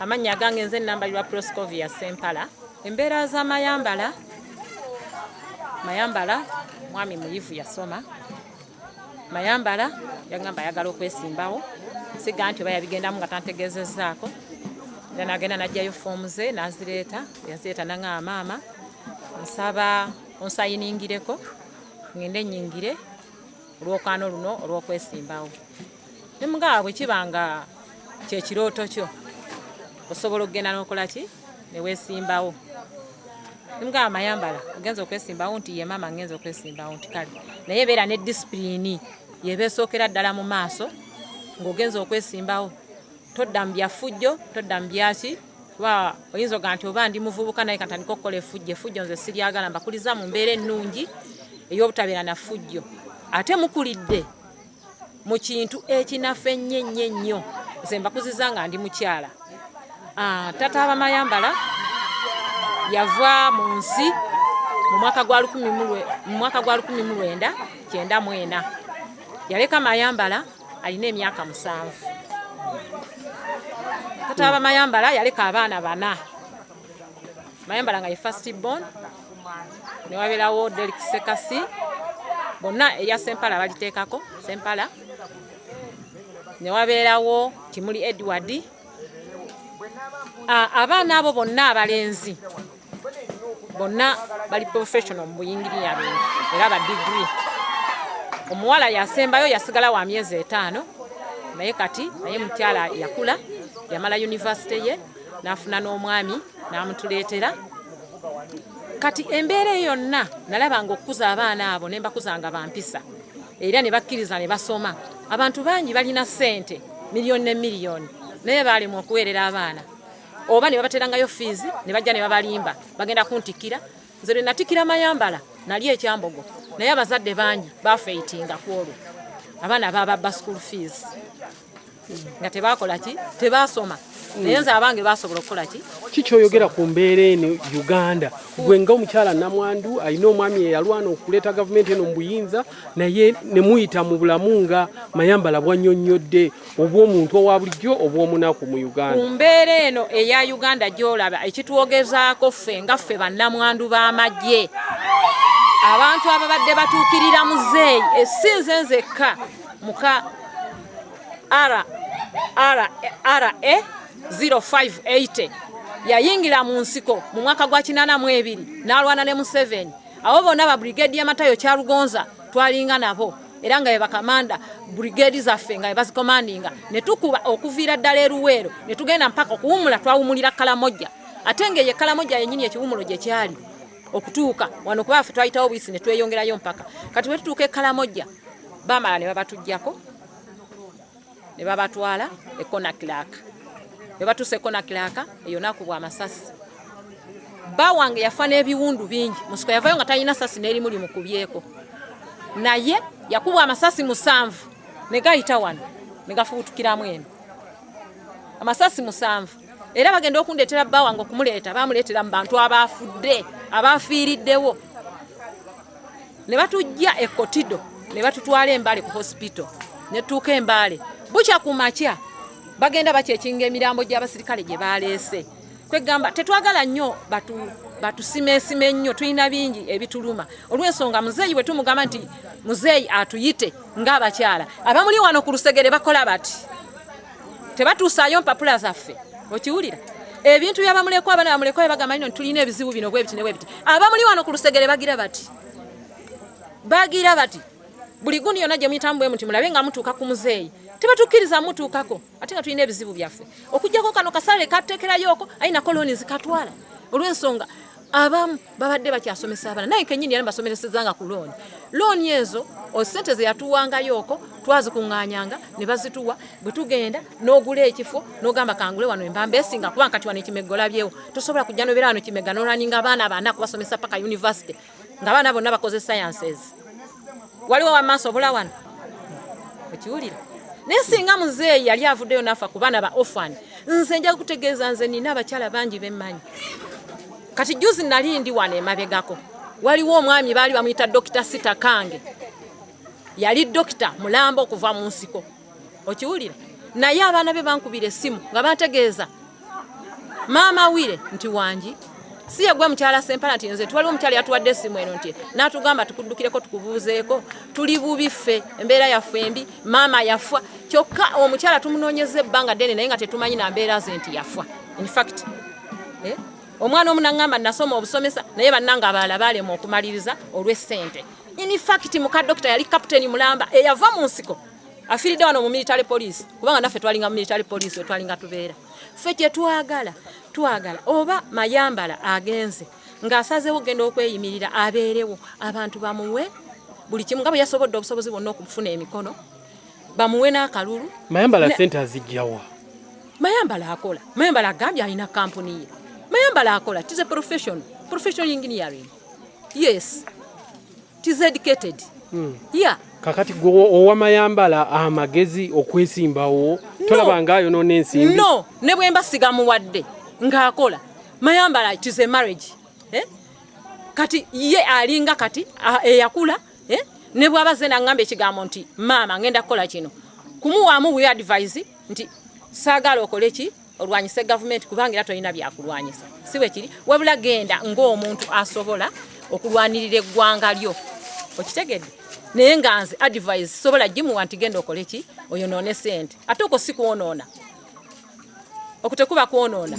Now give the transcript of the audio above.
Amanya gange nze nambalirwa Proscovia Sempala. Embeera za Mayambala mwami muyivu yasoma. Mayambala yagamba ayagala okwesimbawo. Siga nti bayabigendamu nga tantegezezaako. Nagenda najjayo foomu ze nazireeta, yazireeta nanga maama. Nsaba onsayiningireko ngende nnyingire olw'okaano luno olw'okwesimbawo. Ne mugaba bwe kibanga kye kirooto kyo osobola okugenda n'okola ki ne weesimbawo. Ne mugaba Mayambala ogenza okwesimbawo nti ye maama ngenza okwesimbawo nti kale naye beera ne disipulini yebeesookera ddala mu maaso ng'ogenza okwesimbawo. Todda mu byafujjo, todda mu byaki kuba oyinza oga nti oba ndi muvubuka naye katandika okukola effujjo nze siryagala mbakuliza mu mbeera ennungi ey'obutabeera na ffujjo. Ate mukulidde mu kintu ekinafe ennyo nze mbakuziza nga ndi mukyala. Tata aba Mayambala yava mu nsi mu mwaka gwa 1994. Yaleka Mayambala alina emyaka 7. Tata aba Mayambala yaleka abaana 4. Mayambala nga ye first born, ne wabeerawo Derek Sekasi, bonna eya Sempala baliteekako Sempala. Ne wabeerawo Kimuli Edward. Abaana abo bonna abalenzi bonna bali professional mu buyingiriya bingi era ba degree. Omuwala yasembayo yasigala wa myezi 5 naye kati naye mukyala yakula yamala university ye nafuna n'omwami n'amutuleetera. Kati embeera yonna nalabanga okukuza abaana abo ne mbakuzanga bampisa era ne bakkiriza ne basoma. Abantu bangi balina ssente miliyoni ne miliyoni naye baalimu okuweerera abaana oba ne babaterangayo fees ne bajja ne babalimba bagenda kuntikira. Nze lwe natikira Mayambala nali ekyambogo naye abazadde bangi bafeitinga ku olwo abaana bababba school fees nga tebakola ki tebasoma. Naye nze abange basobola okukola ki. Kikyoyogera ku mbeera eno Uganda gwe nga omukyala Namwandu alina omwami eyalwana okuleeta gavumenti eno mu buyinza naye ne muyita mu bulamu nga Mayambala bw'annyonnyodde obw'omuntu owa bulijjo obw'omunaku mu Uganda. Ku mbeera eno eya Uganda gy'olaba ekitwogezaako ffe nga ffe bannamwandu b'amagye abantu ababadde batuukirira muzeeyi essinze nzekka muka RA 0580 yayingira mu nsiko mu mwaka gwa 82 n'alwana ne Museveni. Abo bonna ba brigade ya Matayo Kyalugonza twalinga nabo era nga bakamanda brigade zaffe nga bazikomandinga ne tukuba okuviira ddala eruweero ne tugenda mpaka okuwumula twawumulira Kalamojja. Ate ngeye Kalamojja yennyini ekiwumulo gye kyali okutuuka wano kuba ffe twayitawo buyisi ne tweyongerayo mpaka kati bwe tutuuka e Kalamojja bamala ne babatujjako ne babatwala e Konakilaka. Ne batuuse Konakilaka eyo nakubwa amasasi. Bawange yafa n'ebiwundu bingi musiko yavayo nga talina sasi n'erimu limukubyeko naye yakubwa amasasi 7 ne gayita wano ne gafuutukiramu eno amasasi 7 era bagenda okundeetera bawange okumuleeta bamuleetera mu bantu abafudde abafiiriddewo ne batujja e Kotido ne batutwala Embale ku hospital ne tuuka Embale bukya ku makya bagenda bakyekinga emirambo gy'abasirikale gye baleese. Kwegamba tetwagala nnyo batusimesime nnyo tulina bingi ebituluma olw'ensonga muzeeyi bwe tumugamba nti muzeeyi atuyite ng'abakyala abamuli wano ku Lusegere bakola bati tebatuusaayo mpapula zaffe okiwulira ebintu by'abamuleko abana bamuleko bagamba nti tulina ebizibu bino bwe biti ne bwe biti abamuli wano ku Lusegere bagira bati buli gundi yonna gye muyitambwe muti mulabe nga mutuuka ku muzeeyi tebatukkiriza mutuukako ate nga tulina ebizibu byaffe okujjako kano kasale kateekerayooko ayina koloni zikatwala olw'ensonga abamu babadde bakyasomesa abaana naye kennyini yali basomeresezanga ku looni ezo osente ze yatuwangayooko twazikuŋŋaanyanga ne bazituwa bwe tugenda n'ogula ekifo n'ogamba kangule wano embamba esinga kuba nkati wano ekimeggo labyewo tosobola kujja nobeera wano kimegga n'olaninga abaana bana kubasomesa paka university ng'abaana bonna bakoze sciences waliwo wamaaso obula wano okiwulira. Nesinga muzeeyi yali avuddeyo nafa ku baana ba orphan nze nja kutegeeza nze nina abakyala bangi bemmanyi. Kati juzi nali ndi wano emabegako waliwo omwami baali bamuyita Dr. Sita Kange yali dokita mulambo okuva mu nsiko okiwulira naye abaana be bankubira essimu nga bategeeza Mama wire nti wanji si yagwa mukyala Sempala nti nze twaliwo omukyala yatuwadde essimu eno nti n'atugamba tukuddukireko tukubuuzeeko tuli bubi ffe embeera yaffe embi maama yafa kyokka omukyala tumunoonyeza ebbanga ddene naye nga tetumanyi na mbeera ze nti yafa in fact omwana omunaŋŋamba nasoma obusomesa naye bannanga abalala baalema okumaliriza olw'essente in fact muka dokita yali kapiteeni mulamba eyava mu nsiko afiiridde wano mu military police kubanga naffe twalinga mu military police we twalinga tubeera ffe kye twagala oba Mayambala agenze ng'asazeewo genda okweyimirira abeerewo abantu bamuwe buli kimu nga bwe yasobodde obusobozi bwonna okufuna emikono bamuwe n'akalulu. Mayambala ssente azijjawa? Mayambala akola. Mayambala agambye alina kampuni ye. Mayambala akola. It is a professional engineering. Yes. It is educated. Yeah. Kakati owa Mayambala amagezi okwesimbawo tolaba ngaayo n'ensimbi? No, ne bwe mba sigamuwadde ng'akola. Mayambala it is a marriage. Kati ye alinga kati eyakula ne bw'abaze n'aŋŋamba ekigambo nti maama ngenda kukola kino kumuwaamu bwe advise nti saagala okole ki olwanyise gavumenti kubanga era tolina byakulwanyisa si bwe kiri wabula genda ng'omuntu asobola okulwanirira eggwanga lyo okitegedde naye nga nze advise sobola gimuwa nti genda okole ki oyonoone ssente ate okwo si kwonoona okutekuba kwonoona.